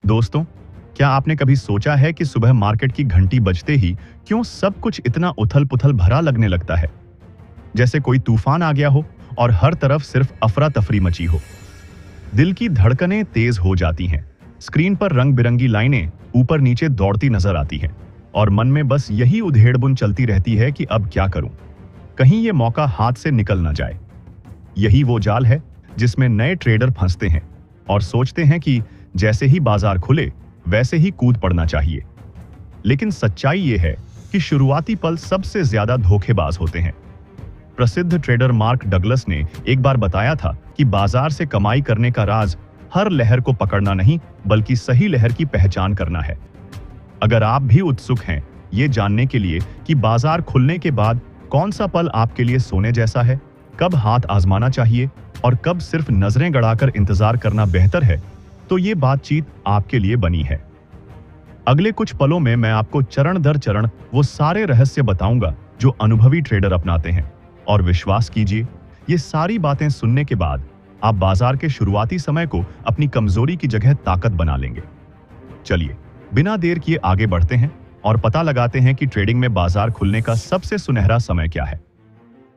दोस्तों, क्या आपने कभी सोचा है कि सुबह मार्केट की घंटी बजते ही क्यों सब कुछ इतना उथल-पुथल भरा लगने लगता है? जैसे कोई तूफान आ गया हो और हर तरफ सिर्फ अफरा-तफरी मची हो। दिल की धड़कनें तेज हो जाती हैं, स्क्रीन पर रंग-बिरंगी लाइनें ऊपर-नीचे दौड़ती नजर आती हैं और मन में बस यही उधेड़-बुन चलती रहती है कि अब क्या करूं? कहीं ये मौका हाथ से निकल ना जाए। यही वो जाल है जिसमें नए ट्रेडर फंसते हैं और सोचते हैं कि जैसे ही बाजार खुले वैसे ही कूद पड़ना चाहिए। लेकिन सच्चाई ये है कि शुरुआती पल सबसे ज्यादा धोखेबाज होते हैं। प्रसिद्ध ट्रेडर मार्क डगलस ने एक बार बताया था कि बाजार से कमाई करने का राज हर लहर को पकड़ना नहीं बल्कि सही लहर की पहचान करना है। अगर आप भी उत्सुक हैं ये जानने के लिए कि बाजार खुलने के बाद कौन सा पल आपके लिए सोने जैसा है, कब हाथ आजमाना चाहिए और कब सिर्फ नजरें गड़ाकर इंतजार करना बेहतर है, तो ये बातचीत आपके लिए बनी है। अगले कुछ पलों में मैं आपको चरण दर चरण वो सारे रहस्य बताऊंगा जो अनुभवी ट्रेडर अपनाते हैं। और विश्वास कीजिए, ये सारी बातें सुनने के बाद आप बाजार के शुरुआती समय को अपनी कमजोरी की जगह ताकत बना लेंगे। चलिए, बिना देर किए आगे बढ़ते हैं और पता लगाते हैं कि ट्रेडिंग में बाजार खुलने का सबसे सुनहरा समय क्या है।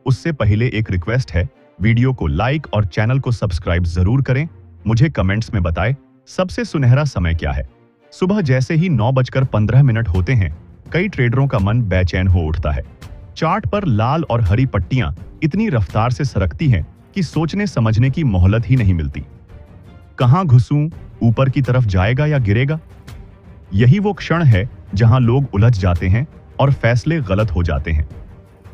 उससे पहले एक रिक्वेस्ट है, वीडियो को लाइक और चैनल को सब्सक्राइब जरूर करें। मुझे कमेंट्स में बताएं सबसे सुनहरा समय क्या है। सुबह जैसे ही 9:15 होते हैं, कई ट्रेडरों का मन बेचैन हो उठता है। चार्ट पर लाल और हरी पट्टियां इतनी रफ्तार से सरकती हैं कि सोचने समझने की मोहलत ही नहीं मिलती। कहां घुसूं, ऊपर की तरफ जाएगा या गिरेगा? यही वो क्षण है जहां लोग उलझ जाते हैं और फैसले गलत हो जाते हैं।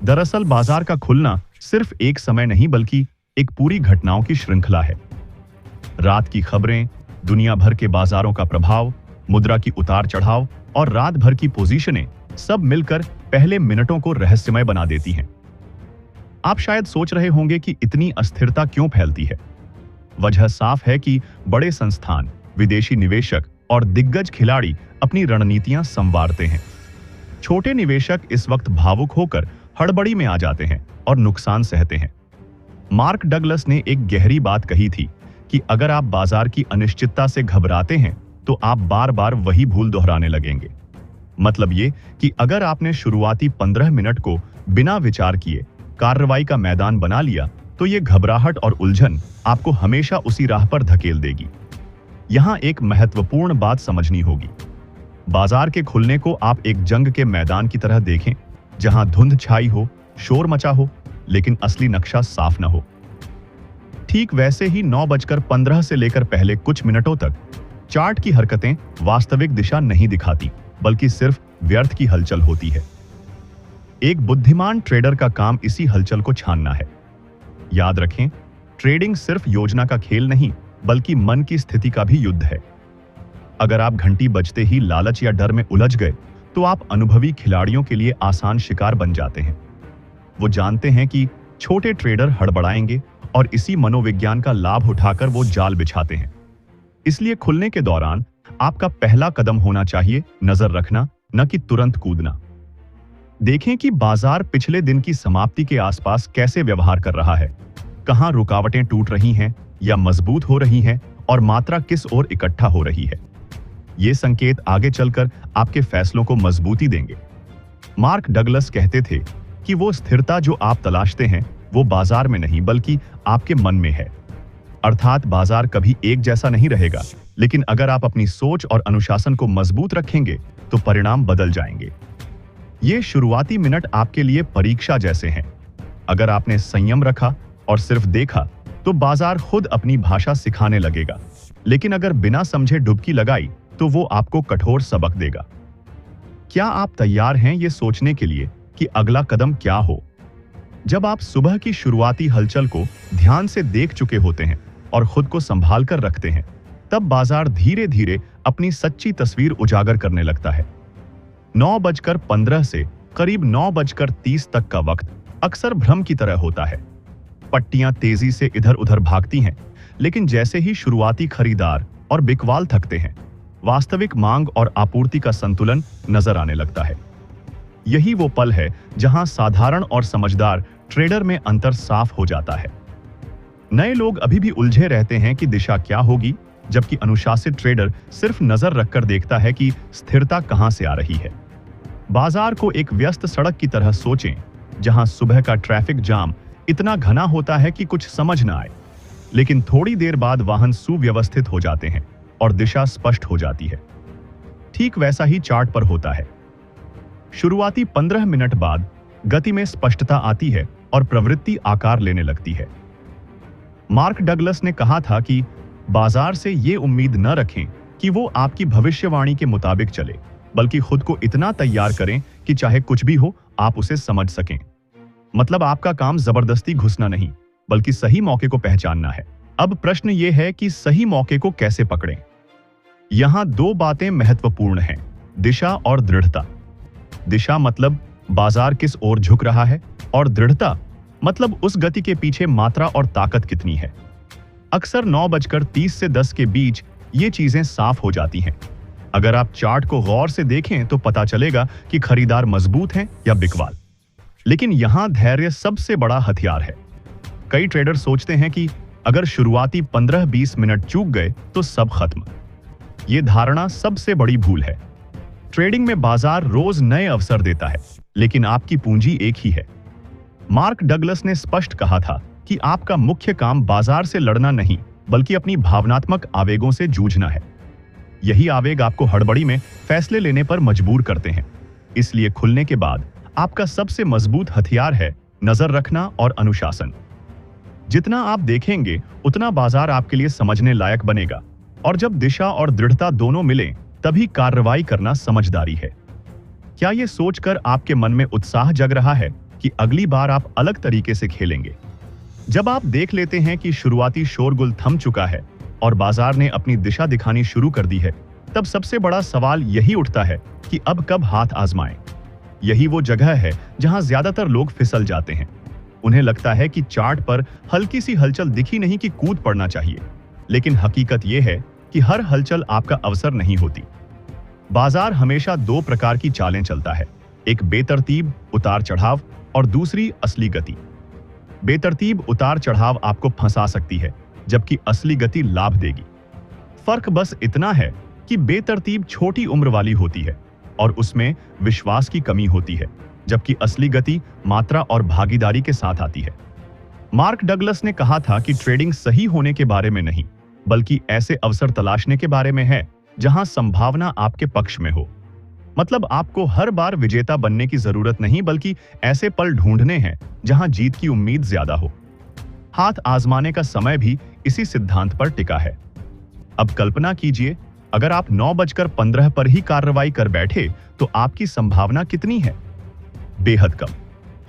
दरअसल बाजार का खुलना सिर्फ एक समय नहीं बल्कि एक पूरी घटनाओं की श्रृंखला है। रात की खबरें, दुनिया भर के बाजारों का प्रभाव, मुद्रा की उतार चढ़ाव और रात भर की पोजीशनें सब मिलकर पहले मिनटों को रहस्यमय बना देती हैं। आप शायद सोच रहे होंगे कि इतनी अस्थिरता क्यों फैलती है। वजह साफ है कि बड़े संस्थान, विदेशी निवेशक और दिग्गज खिलाड़ी अपनी रणनीतियां संवारते हैं। छोटे निवेशक इस वक्त भावुक होकर हड़बड़ी में आ जाते हैं और नुकसान सहते हैं। मार्क डगलस ने एक गहरी बात कही थी कि अगर आप बाजार की अनिश्चितता से घबराते हैं तो आप बार बार वही भूल दोहराने लगेंगे। मतलब ये कि अगर आपने शुरुआती 15 मिनट को बिना विचार किए कार्रवाई का मैदान बना लिया तो ये घबराहट और उलझन आपको हमेशा उसी राह पर धकेल देगी। यहां एक महत्वपूर्ण बात समझनी होगी। बाजार के खुलने को आप एक जंग के मैदान की तरह देखें, जहां धुंध छाई हो, शोर मचा हो, लेकिन असली नक्शा साफ न हो। ठीक वैसे ही 9:15 से लेकर पहले कुछ मिनटों तक चार्ट की हरकतें वास्तविक दिशा नहीं दिखाती बल्कि सिर्फ व्यर्थ की हलचल होती है। एक बुद्धिमान ट्रेडर का काम इसी हलचल को छानना है। याद रखें, ट्रेडिंग सिर्फ योजना का खेल नहीं बल्कि मन की स्थिति का भी युद्ध है। अगर आप घंटी बजते ही लालच या डर में उलझ गए तो आप अनुभवी खिलाड़ियों के लिए आसान शिकार बन जाते हैं। वो जानते हैं कि छोटे ट्रेडर हड़बड़ाएंगे और इसी मनोविज्ञान का लाभ उठाकर वो जाल बिछाते हैं। इसलिए खुलने के दौरान आपका पहला कदम होना चाहिए नजर रखना, न कि तुरंत कूदना। देखें कि बाजार पिछले दिन की समाप्ति के आसपास कैसे व्यवहार कर रहा है, कहां रुकावटें टूट रही हैं या मजबूत हो रही हैं और मात्रा किस ओर इकट्ठा हो रही है। ये संकेत आगे चलकर आपके फैसलों को मजबूती देंगे। मार्क डगलस कहते थे कि वो स्थिरता जो आप तलाशते हैं वो बाजार में नहीं बल्कि आपके मन में है। अर्थात बाजार कभी एक जैसा नहीं रहेगा, लेकिन अगर आप अपनी सोच और अनुशासन को मजबूत रखेंगे तो परिणाम बदल जाएंगे। ये शुरुआती मिनट आपके लिए परीक्षा जैसे हैं। अगर आपने संयम रखा और सिर्फ देखा तो बाजार खुद अपनी भाषा सिखाने लगेगा, लेकिन अगर बिना समझे डुबकी लगाई तो वो आपको कठोर सबक देगा। क्या आप तैयार हैं ये सोचने के लिए कि अगला कदम क्या हो? जब आप सुबह की शुरुआती हलचल को ध्यान से देख चुके होते हैं और खुद को संभाल कर रखते हैं, तब बाजार धीरे धीरे अपनी सच्ची तस्वीर उजागर करने लगता है। 9:15 से करीब 9:30 तक का वक्त अक्सर भ्रम की तरह होता है। पट्टियां तेजी से इधर उधर भागती हैं, लेकिन जैसे ही शुरुआती खरीदार और बिकवाल थकते हैं, वास्तविक मांग और आपूर्ति का संतुलन नजर आने लगता है। यही वो पल है जहां साधारण और समझदार ट्रेडर में अंतर साफ हो जाता है। नए लोग अभी भी उलझे रहते हैं कि दिशा क्या होगी, जबकि अनुशासित ट्रेडर सिर्फ नजर रखकर देखता है कि स्थिरता कहां से आ रही है। बाजार को एक व्यस्त सड़क की तरह सोचें, जहां सुबह का ट्रैफिक जाम इतना घना होता है कि कुछ समझ ना आए, लेकिन थोड़ी देर बाद वाहन सुव्यवस्थित हो जाते हैं और दिशा स्पष्ट हो जाती है। ठीक वैसा ही चार्ट पर होता है। शुरुआती 15 मिनट बाद गति में स्पष्टता आती है और प्रवृत्ति आकार लेने लगती है। मार्क डगलस ने कहा था कि बाजार से ये उम्मीद न रखें कि वो आपकी भविष्यवाणी के मुताबिक चले, बल्कि खुद को इतना तैयार करें कि चाहे कुछ भी हो आप उसे समझ सकें। मतलब आपका काम जबरदस्ती घुसना नहीं, बल्कि सही मौके को पहचानना है। अब प्रश्न ये है कि सही मौके को कैसे पकड़ें। यहां दो बातें महत्वपूर्ण हैं, दिशा और दृढ़ता। दिशा मतलब बाजार किस ओर झुक रहा है, और दृढ़ता मतलब उस गति के पीछे मात्रा और ताकत कितनी है। अक्सर 9:30 से 10 के बीच ये चीजें साफ हो जाती हैं। अगर आप चार्ट को गौर से देखें तो पता चलेगा कि खरीदार मजबूत हैं या बिकवाल। लेकिन यहां धैर्य सबसे बड़ा हथियार है। कई ट्रेडर सोचते हैं कि अगर शुरुआती 15-20 मिनट चूक गए तो सब खत्म। यह धारणा सबसे बड़ी भूल है। ट्रेडिंग में बाजार रोज नए अवसर देता है, लेकिन आपकी पूंजी एक ही है। मार्क डगलस ने स्पष्ट कहा था कि आपका मुख्य काम बाजार से लड़ना नहीं, बल्कि अपनी भावनात्मक आवेगों से जूझना है। यही आवेग आपको हड़बड़ी में फैसले लेने पर मजबूर करते हैं। इसलिए खुलने के बाद आपका सबसे मजबूत हथियार है नजर रखना और अनुशासन। जितना आप देखेंगे उतना बाजार आपके लिए समझने लायक बनेगा, और जब दिशा और दृढ़ता दोनों मिलें तभी कार्रवाई करना समझदारी है। क्या यह सोचकर आपके मन में उत्साह जग रहा है कि अगली बार आप अलग तरीके से खेलेंगे? जब आप देख लेते हैं कि शुरुआती शोरगुल थम चुका है और बाजार ने अपनी दिशा दिखानी शुरू कर दी है, तब सबसे बड़ा सवाल यही उठता है कि अब कब हाथ आजमाएं। यही वो जगह है जहां ज्यादातर लोग फिसल जाते हैं। उन्हें लगता है कि चार्ट पर हल्की सी हलचल दिखी नहीं कि कूद पड़ना चाहिए, लेकिन हकीकत यह है कि हर हलचल आपका अवसर नहीं होती। बाजार हमेशा दो प्रकार की चालें चलता है, एक बेतरतीब उतार चढ़ाव और दूसरी असली गति। बेतरतीब उतार चढ़ाव आपको फंसा सकती है, जबकि असली गति लाभ देगी। फर्क बस इतना है कि बेतरतीब छोटी उम्र वाली होती है और उसमें विश्वास की कमी होती है, जबकि असली गति मात्रा और भागीदारी के साथ आती है। मार्क डगलस ने कहा था कि ट्रेडिंग सही होने के बारे में नहीं, बल्कि ऐसे अवसर तलाशने के बारे में है जहां संभावना आपके पक्ष में हो। मतलब आपको हर बार विजेता बनने की जरूरत नहीं, बल्कि ऐसे पल ढूंढने हैं जहां जीत की उम्मीद ज्यादा हो। हाथ आजमाने का समय भी इसी सिद्धांत पर टिका है। अब कल्पना कीजिए, अगर आप 9:15 पर ही कार्रवाई कर बैठे तो आपकी संभावना कितनी है? बेहद कम।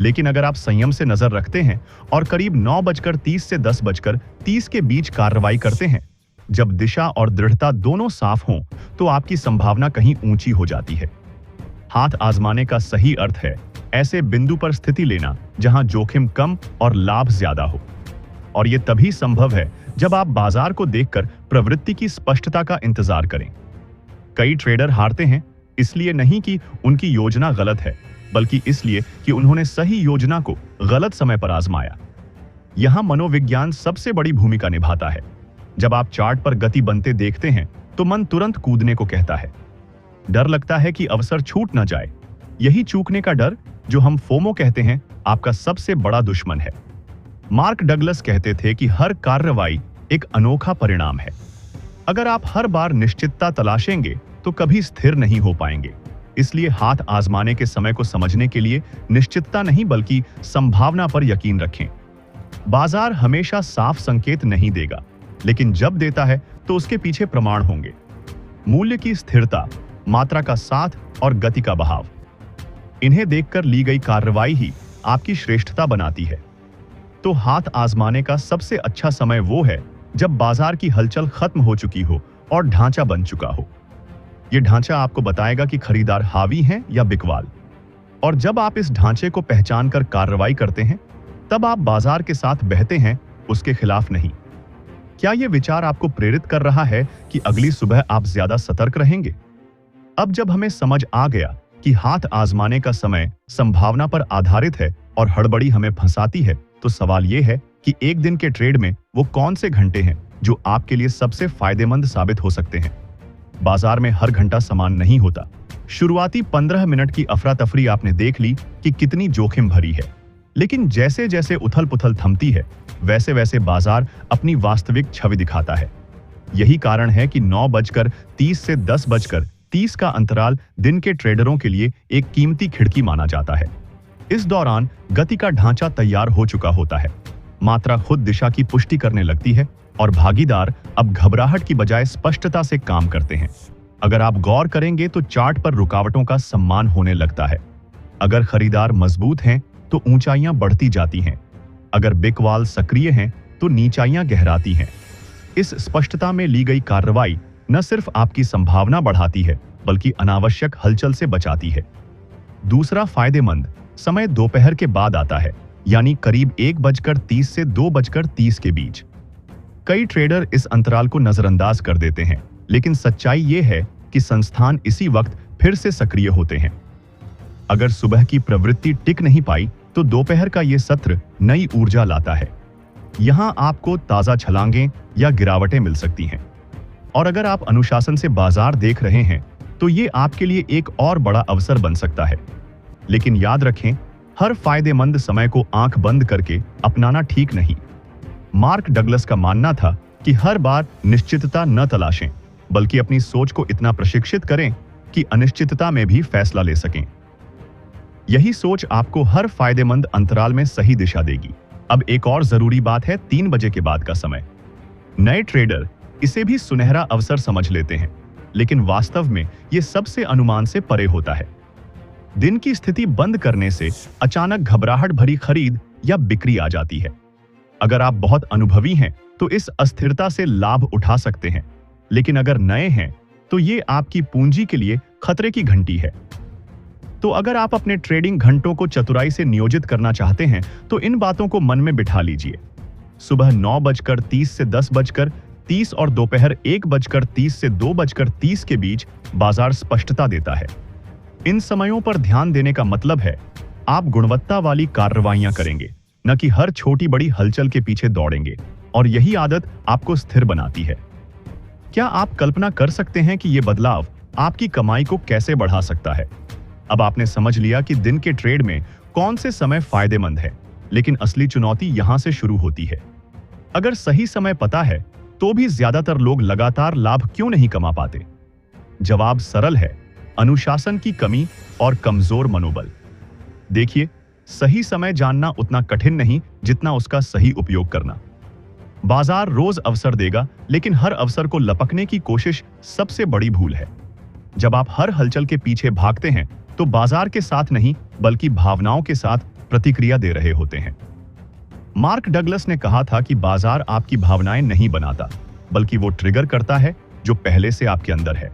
लेकिन अगर आप संयम से नजर रखते हैं और करीब 9:30 से 10:30 के बीच कार्रवाई करते हैं, जब दिशा और दृढ़ता दोनों साफ हों, तो आपकी संभावना कहीं ऊंची हो जाती है। हाथ आजमाने का सही अर्थ है ऐसे बिंदु पर स्थिति लेना जहां जोखिम कम और लाभ ज्यादा हो। और यह तभी संभव है जब आप बाजार को देखकर प्रवृत्ति की स्पष्टता का इंतजार करें। कई ट्रेडर हारते हैं इसलिए नहीं कि उनकी योजना गलत है, बल्कि इसलिए कि उन्होंने सही योजना को गलत समय पर आजमाया। यहां मनोविज्ञान सबसे बड़ी भूमिका निभाता है। जब आप चार्ट पर गति बनते देखते हैं तो मन तुरंत कूदने को कहता है। डर लगता है कि अवसर छूट न जाए। यही चूकने का डर, जो हम फोमो कहते हैं, आपका सबसे बड़ा दुश्मन है। मार्क डगलस कहते थे कि हर कार्रवाई एक अनोखा परिणाम है। अगर आप हर बार निश्चितता तलाशेंगे तो कभी स्थिर नहीं हो पाएंगे। इसलिए हाथ आजमाने के समय को समझने के लिए निश्चितता नहीं, बल्कि संभावना पर यकीन रखें। बाजार हमेशा साफ संकेत नहीं देगा, लेकिन जब देता है तो उसके पीछे प्रमाण होंगे। मूल्य की स्थिरता, मात्रा का साथ और गति का बहाव। इन्हें देखकर ली गई कार्रवाई ही आपकी श्रेष्ठता बनाती है। तो हाथ आजमाने का सबसे अच्छा समय वो है जब बाजार की हलचल खत्म हो चुकी हो और ढांचा बन चुका हो। यह ढांचा आपको बताएगा कि खरीदार हावी हैं या बिकवाल। और जब आप इस ढांचे को पहचान कर कार्रवाई करते हैं, तब आप बाजार के साथ बहते हैं, उसके खिलाफ नहीं। क्या यह विचार आपको प्रेरित कर रहा है कि अगली सुबह आप ज्यादा सतर्क रहेंगे? अब जब हमें समझ आ गया कि हाथ आजमाने का समय संभावना पर आधारित है और हड़बड़ी हमें फंसाती है, तो सवाल यह है कि एक दिन के ट्रेड में वो कौन से घंटे हैं जो आपके लिए सबसे फायदेमंद साबित हो सकते हैं। बाजार में हर घंटा समान नहीं होता। शुरुआती 15 मिनट की अफरा तफरी आपने देख ली कि कितनी जोखिम भरी है, लेकिन जैसे जैसे उथल पुथल थमती है, वैसे वैसे बाजार अपनी वास्तविक छवि दिखाता है। यही कारण है कि 9:30 से 10:30 का अंतराल दिन के ट्रेडरों के लिए एक कीमती खिड़की माना जाता है। इस दौरान गति का ढांचा तैयार हो चुका होता है, मात्रा खुद दिशा की पुष्टि करने लगती है और भागीदार अब घबराहट की बजाय स्पष्टता से काम करते हैं। अगर आप गौर करेंगे तो चार्ट पर रुकावटों का सम्मान होने लगता है। अगर खरीदार मजबूत हैं तो ऊंचाइयां बढ़ती जाती हैं, अगर बिकवाल सक्रिय हैं तो नीचाइयां गहराती हैं। इस स्पष्टता में ली गई कार्रवाई न सिर्फ आपकी संभावना बढ़ाती है, बल्कि अनावश्यक हलचल से बचाती है। दूसरा फायदेमंद समय दोपहर के बाद आता है, यानी करीब 1:30 से 2:30 के बीच। कई ट्रेडर इस अंतराल को नजरअंदाज कर देते हैं, लेकिन सच्चाई यह है कि संस्थान इसी वक्त फिर से सक्रिय होते हैं। अगर सुबह की प्रवृत्ति टिक नहीं पाई तो दोपहर का यह सत्र नई ऊर्जा लाता है। यहां आपको ताजा छलांगें या गिरावटें मिल सकती हैं। और अगर आप अनुशासन से बाजार देख रहे हैं तो ये आपके लिए एक और बड़ा अवसर बन सकता है। लेकिन याद रखें, हर फायदेमंद समय को आंख बंद करके अपनाना ठीक नहीं। मार्क डगलस का मानना था कि हर बार निश्चितता न तलाशें, बल्कि अपनी सोच को इतना प्रशिक्षित करें कि अनिश्चितता में भी फैसला ले सकें। यही सोच आपको हर फायदेमंद अंतराल में सही दिशा देगी। अब एक और जरूरी बात है 3 बजे के बाद का समय। नए ट्रेडर इसे भी सुनहरा अवसर समझ लेते हैं, लेकिन वास्तव में यह सबसे अनुमान से परे होता है। दिन की स्थिति बंद करने से अचानक घबराहट भरी खरीद या बिक्री आ जाती है। अगर आप बहुत अनुभवी हैं तो इस अस्थिरता से लाभ उठा सकते हैं, लेकिन अगर नए हैं तो ये आपकी पूंजी के लिए खतरे की घंटी है। तो अगर आप अपने ट्रेडिंग घंटों को चतुराई से नियोजित करना चाहते हैं तो इन बातों को मन में बिठा लीजिए। सुबह 9:30 से 10:30 और दोपहर 1:30 से 2:30 के बीच बाजार स्पष्टता देता है। इन समयों पर ध्यान देने का मतलब है आप गुणवत्ता वाली कार्रवाइयां करेंगे, न कि हर छोटी बड़ी हलचल के पीछे दौड़ेंगे, और यही आदत आपको स्थिर बनाती है। क्या आप कल्पना कर सकते हैं कि यह बदलाव आपकी कमाई को कैसे बढ़ा सकता है? अब आपने समझ लिया कि दिन के ट्रेड में कौन से समय फायदेमंद है, लेकिन असली चुनौती यहां से शुरू होती है। अगर सही समय पता है तो भी ज्यादातर लोग लगातार लाभ क्यों नहीं कमा पाते? जवाब सरल है, अनुशासन की कमी और कमजोर मनोबल। देखिए, सही समय जानना उतना कठिन नहीं जितना उसका सही उपयोग करना। बाजार रोज अवसर देगा, लेकिन हर अवसर को लपकने की कोशिश सबसे बड़ी भूल है। जब आप हर हलचल के पीछे भागते हैं तो बाजार के साथ नहीं, बल्कि भावनाओं के साथ प्रतिक्रिया दे रहे होते हैं। मार्क डगलस ने कहा था कि बाजार आपकी भावनाएं नहीं बनाता, बल्कि वो ट्रिगर करता है जो पहले से आपके अंदर है।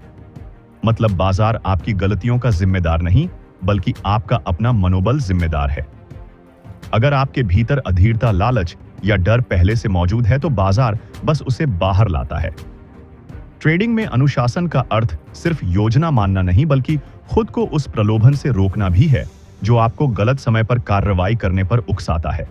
मतलब बाजार आपकी गलतियों का जिम्मेदार नहीं, बल्कि आपका अपना मनोबल जिम्मेदार है। अगर आपके भीतर अधीरता, लालच या डर पहले से मौजूद है तो बाजार बस उसे बाहर लाता है। ट्रेडिंग में अनुशासन का अर्थ सिर्फ योजना मानना नहीं, बल्कि खुद को उस प्रलोभन से रोकना भी है जो आपको गलत समय पर कार्रवाई करने पर उकसाता है।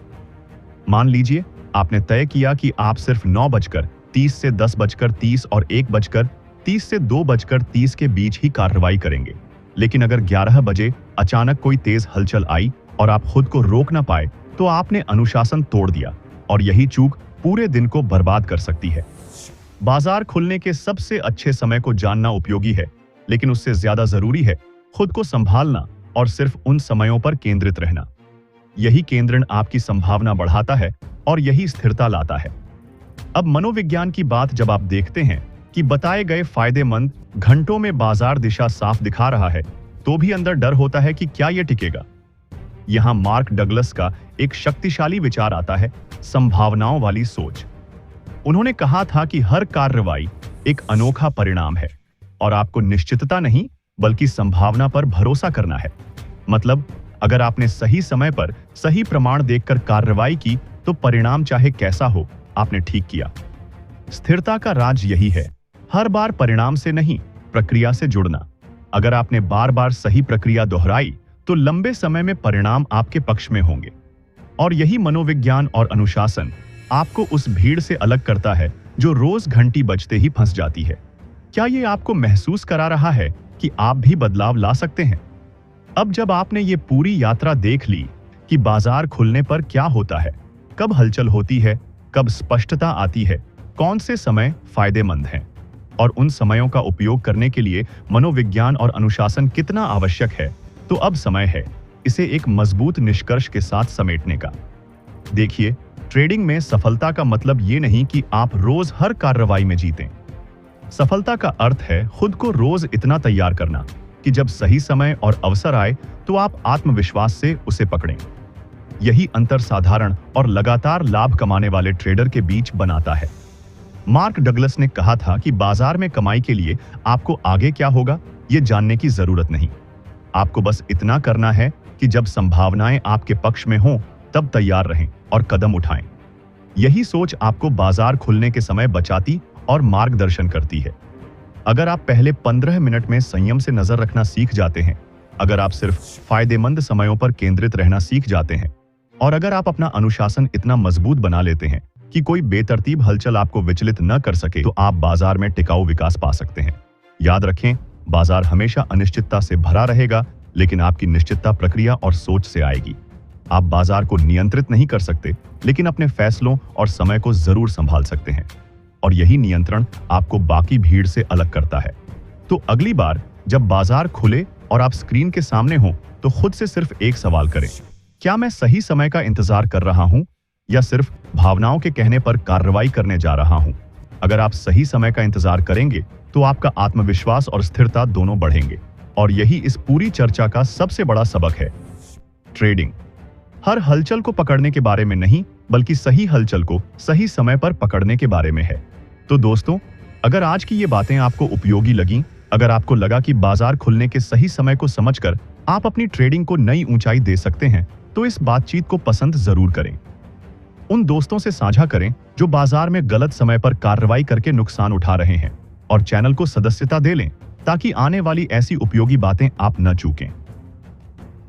मान लीजिए आपने तय किया कि आप सिर्फ 9:30 से 10:30 और 1:30 से 2:30 के बीच ही कार्रवाई करेंगे। लेकिन अगर 11 बजे अचानक कोई तेज हलचल आई और आप खुद को रोक ना पाए तो आपने अनुशासन तोड़ दिया, और यही चूक पूरे दिन को बर्बाद कर सकती है। बाजार खुलने के सबसे अच्छे समय को जानना उपयोगी है, लेकिन उससे ज्यादा जरूरी है खुद को संभालना और सिर्फ उन समयों पर केंद्रित रहना। यही केंद्रण आपकी संभावना बढ़ाता है और यही स्थिरता लाता है। अब मनोविज्ञान की बात जब आप देखते हैं कि बताए गए फायदेमंद घंटों में बाजार दिशा साफ दिखा रहा है, तो भी अंदर डर होता है कि क्या यह टिकेगा। यहां मार्क डगलस का एक शक्तिशाली विचार आता है, संभावनाओं वाली सोच। उन्होंने कहा था कि हर कार्रवाई एक अनोखा परिणाम है और आपको निश्चितता नहीं, बल्कि संभावना पर भरोसा करना है। मतलब अगर आपने सही समय पर सही प्रमाण देखकर कार्रवाई की तो परिणाम चाहे कैसा हो, आपने ठीक किया। स्थिरता का राज यही है, हर बार परिणाम से नहीं, प्रक्रिया से जुड़ना। अगर आपने बार बार सही प्रक्रिया दोहराई तो लंबे समय में परिणाम आपके पक्ष में होंगे। और यही मनोविज्ञान और अनुशासन आपको उस भीड़ से अलग करता है जो रोज घंटी बजते ही फंस जाती है। क्या ये आपको महसूस करा रहा है कि आप भी बदलाव ला सकते हैं? अब जब आपने ये पूरी यात्रा देख ली कि बाजार खुलने पर क्या होता है, कब हलचल होती है, कब स्पष्टता आती है, कौन से समय फायदेमंद हैं और उन समयों का उपयोग करने के लिए मनोविज्ञान और अनुशासन कितना आवश्यक है, तो अब समय है इसे एक मजबूत निष्कर्ष के साथ समेटने का। देखिए, ट्रेडिंग में सफलता का मतलब ये नहीं कि आप रोज हर कार्रवाई में जीतें। सफलता का अर्थ है खुद को रोज इतना तैयार करना कि जब सही समय और अवसर आए तो आप आत्मविश्वास से उसे पकड़ें। यही अंतर साधारण और लगातार लाभ कमाने वाले ट्रेडर के बीच बनाता है। मार्क डगलस ने कहा था कि बाजार में कमाई के लिए आपको आगे क्या होगा ये जानने की जरूरत नहीं, आपको बस इतना करना है कि जब संभावनाएं आपके पक्ष में हों तब तैयार रहें और कदम उठाएं। यही सोच आपको बाजार खुलने के समय बचाती और मार्गदर्शन करती है। अगर आप पहले 15 मिनट में संयम से नजर रखना सीख जाते हैं, अगर आप सिर्फ फायदेमंद समयों पर केंद्रित रहना सीख जाते हैं और अगर आप अपना अनुशासन इतना मजबूत बना लेते हैं कि कोई बेतरतीब हलचल आपको विचलित न कर सके, तो आप बाजार में टिकाऊ विकास पा सकते हैं। याद रखें, बाजार हमेशा अनिश्चितता से भरा रहेगा, लेकिन आपकी निश्चितता प्रक्रिया और सोच से आएगी। आप बाजार को नियंत्रित नहीं कर सकते, लेकिन अपने फैसलों और समय को जरूर संभाल सकते हैं और यही नियंत्रण आपको बाकी भीड़ से अलग करता है। तो अगली बार जब बाजार खुले और आप स्क्रीन के सामने हो तो खुद से सिर्फ एक सवाल करें, क्या मैं सही समय का इंतजार कर रहा हूं या सिर्फ भावनाओं के कहने पर कार्रवाई करने जा रहा हूं? अगर आप सही समय का इंतजार करेंगे तो आपका आत्मविश्वास और स्थिरता दोनों बढ़ेंगे और यही इस पूरी चर्चा का सबसे बड़ा सबक है। ट्रेडिंग हर हलचल को पकड़ने के बारे में नहीं, बल्कि सही हलचल को सही समय पर पकड़ने के बारे में है। तो दोस्तों, अगर आज की ये बातें आपको उपयोगी लगीं, अगर आपको लगा कि बाजार खुलने के सही समय को समझकर आप अपनी ट्रेडिंग को नई ऊंचाई दे सकते हैं, तो इस बातचीत को पसंद जरूर करें। उन दोस्तों से साझा करें जो बाजार में गलत समय पर कार्रवाई करके नुकसान उठा रहे हैं और चैनल को सदस्यता दे लें ताकि आने वाली ऐसी उपयोगी बातें आप न चूकें।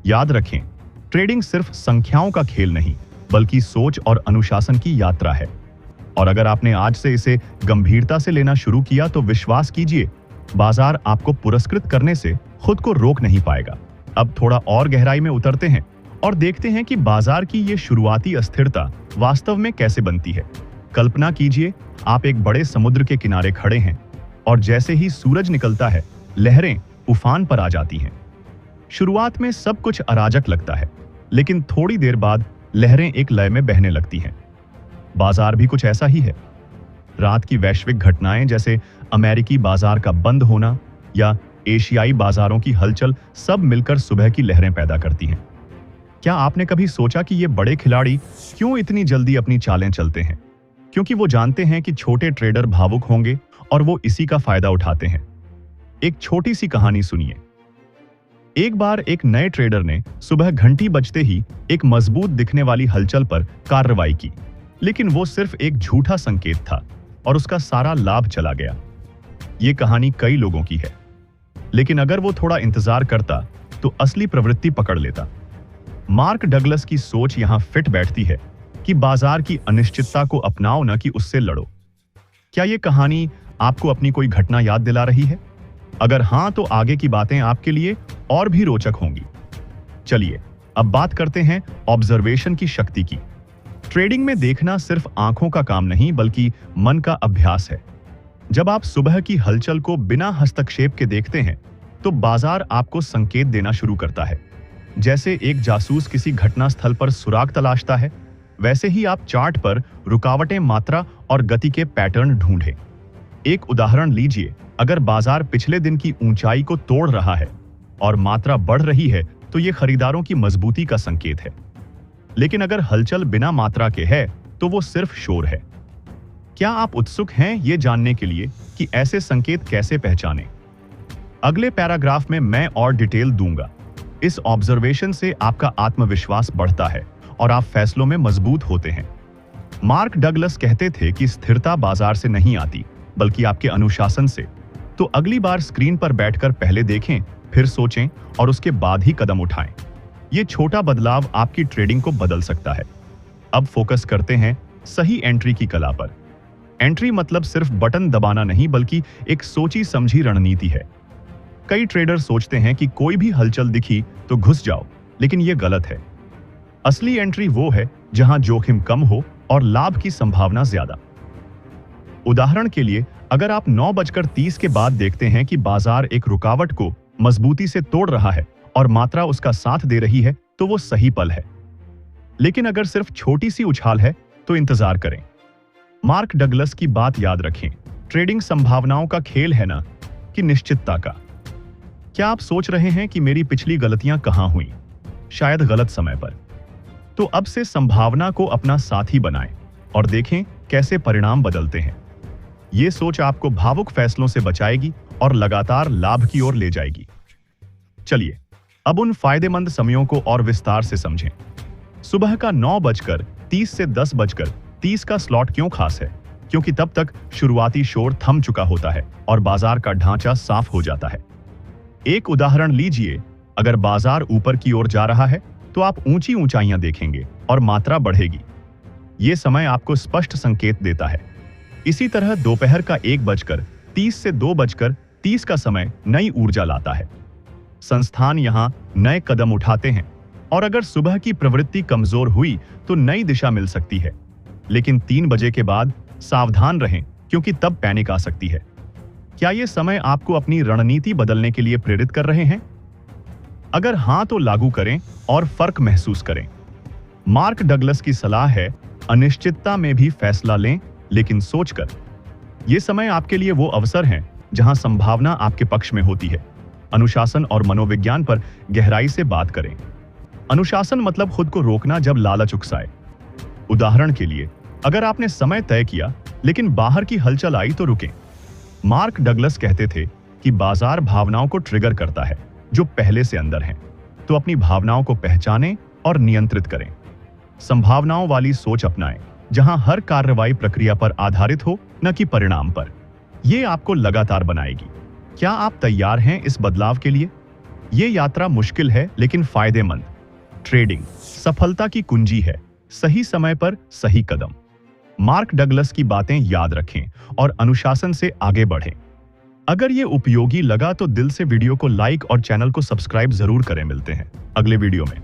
याद रखें, ट्रेडिंग सिर्फ संख्याओं का खेल नहीं, बल्कि सोच और अनुशासन की यात्रा है। और अगर आपने आज से इसे गंभीरता से लेना शुरू किया तो विश्वास कीजिए, बाजार आपको पुरस्कृत करने से खुद को रोक नहीं पाएगा। अब थोड़ा और गहराई में उतरते हैं और देखते हैं कि बाजार की ये शुरुआती अस्थिरता वास्तव में कैसे बनती है। कल्पना कीजिए, आप एक बड़े समुद्र के किनारे खड़े हैं और जैसे ही सूरज निकलता है, लहरें उफान पर आ जाती हैं। शुरुआत में सब कुछ अराजक लगता है, लेकिन थोड़ी देर बाद लहरें एक लय में बहने लगती हैं। बाजार भी कुछ ऐसा ही है। रात की वैश्विक घटनाएं जैसे अमेरिकी बाजार का बंद होना या एशियाई बाजारों की हलचल सब मिलकर सुबह की लहरें पैदा करती हैं। क्या आपने कभी सोचा कि ये बड़े खिलाड़ी क्यों इतनी जल्दी अपनी चालें चलते हैं? क्योंकि वो जानते हैं कि छोटे ट्रेडर भावुक होंगे और वो इसी का फायदा उठाते हैं। एक छोटी सी कहानी सुनिए। एक बार एक नए ट्रेडर ने सुबह घंटी बजते ही एक मजबूत दिखने वाली हलचल पर कार्रवाई की, लेकिन वो सिर्फ एक झूठा संकेत था और उसका सारा लाभ चला गया। ये कहानी कई लोगों की है, लेकिन अगर वो थोड़ा इंतजार करता तो असली प्रवृत्ति पकड़ लेता। मार्क डगलस की सोच यहां फिट बैठती है कि बाजार की अनिश्चितता को अपनाओ, न कि उससे लड़ो। क्या ये कहानी आपको अपनी कोई घटना याद दिला रही है? अगर हां, तो आगे की बातें आपके लिए और भी रोचक होंगी। चलिए अब बात करते हैं ऑब्जर्वेशन की शक्ति की। ट्रेडिंग में देखना सिर्फ आंखों का काम नहीं, बल्कि मन का अभ्यास है। जब आप सुबह की हलचल को बिना हस्तक्षेप के देखते हैं तो बाजार आपको संकेत देना शुरू करता है। जैसे एक जासूस किसी घटना स्थल पर सुराग तलाशता है, वैसे ही आप चार्ट पर रुकावटें, मात्रा और गति के पैटर्न ढूंढें। एक उदाहरण लीजिए, अगर बाजार पिछले दिन की ऊंचाई को तोड़ रहा है और मात्रा बढ़ रही है तो यह खरीदारों की मजबूती का संकेत है। लेकिन अगर हलचल बिना मात्रा के है तो वो सिर्फ शोर है। क्या आप उत्सुक हैं ये जानने के लिए कि ऐसे संकेत कैसे पहचानें? अगले पैराग्राफ में मैं और डिटेल दूंगा। इस ऑब्जर्वेशन से आपका आत्मविश्वास बढ़ता है और आप फैसलों में मजबूत होते हैं। मार्क डगलस कहते थे कि स्थिरता बाजार से नहीं आती, बल्कि आपके अनुशासन से। तो अगली बार स्क्रीन पर बैठकर पहले देखें, फिर सोचें और उसके बाद ही कदम उठाएं। ये छोटा बदलाव आपकी ट्रेडिंग को बदल सकता है। अब फोकस करते हैं सही एंट्री की कला पर। एंट्री मतलब सिर्फ बटन दबाना नहीं बल्कि एक सोची समझी रणनीति है। कई ट्रेडर सोचते हैं कि कोई भी हलचल दिखी तो घुस जाओ, लेकिन यह गलत है। असली एंट्री वो है जहां जोखिम कम हो और लाभ की संभावना ज्यादा। उदाहरण के लिए, अगर आप 9:30 के बाद देखते हैं कि बाजार एक रुकावट को मजबूती से तोड़ रहा है और मात्रा उसका साथ दे रही है, तो वो सही पल है। लेकिन अगर सिर्फ छोटी सी उछाल है तो इंतजार करें। मार्क डगलस की बात याद रखें, ट्रेडिंग संभावनाओं का खेल है ना कि निश्चितता का। क्या आप सोच रहे हैं कि मेरी पिछली गलतियां कहां हुई? शायद गलत समय पर। तो अब से संभावना को अपना साथी बनाएं और देखें कैसे परिणाम बदलते हैं। ये सोच आपको भावुक फैसलों से बचाएगी और लगातार लाभ की ओर ले जाएगी। चलिए अब उन फायदेमंद समयों को और विस्तार से समझें। सुबह का 9:30 से 10:30 का स्लॉट क्यों खास है? क्योंकि तब तक शुरुआती शोर थम चुका होता है और बाजार का ढांचा साफ हो जाता है। एक उदाहरण लीजिए, अगर बाजार ऊपर की ओर जा रहा है तो आप ऊंची ऊंचाइयां देखेंगे और मात्रा बढ़ेगी। यह समय आपको स्पष्ट संकेत देता है। इसी तरह दोपहर का 1:30 से 2:30 का समय नई ऊर्जा लाता है। संस्थान यहां नए कदम उठाते हैं और अगर सुबह की प्रवृत्ति कमजोर हुई तो नई दिशा मिल सकती है। लेकिन 3 बजे के बाद सावधान रहें, क्योंकि तब पैनिक आ सकती है। क्या ये समय आपको अपनी रणनीति बदलने के लिए प्रेरित कर रहे हैं? अगर हां तो लागू करें और फर्क महसूस करें। मार्क डगलस की सलाह है, अनिश्चितता में भी फैसला लें, लेकिन सोचकर। यह समय आपके लिए वो अवसर है जहां संभावना आपके पक्ष में होती है। अनुशासन और मनोविज्ञान पर गहराई से बात करें। अनुशासन मतलब खुद को रोकना जब लालच उकसाए। उदाहरण के लिए, अगर आपने समय तय किया लेकिन बाहर की हलचल आई तो रुकें। मार्क डगलस कहते थे कि बाजार भावनाओं को ट्रिगर करता है जो पहले से अंदर हैं। तो अपनी भावनाओं को पहचानें और नियंत्रित करें। संभावनाओं वाली सोच अपनाएं, जहां हर कार्रवाई प्रक्रिया पर आधारित हो, न कि परिणाम पर। यह आपको लगातार बनाएगी। क्या आप तैयार हैं इस बदलाव के लिए? यह यात्रा मुश्किल है लेकिन फायदेमंद। ट्रेडिंग सफलता की कुंजी है, सही समय पर सही कदम। मार्क डगलस की बातें याद रखें और अनुशासन से आगे बढ़ें। अगर ये उपयोगी लगा तो दिल से वीडियो को लाइक और चैनल को सब्सक्राइब जरूर करें। मिलते हैं अगले वीडियो में।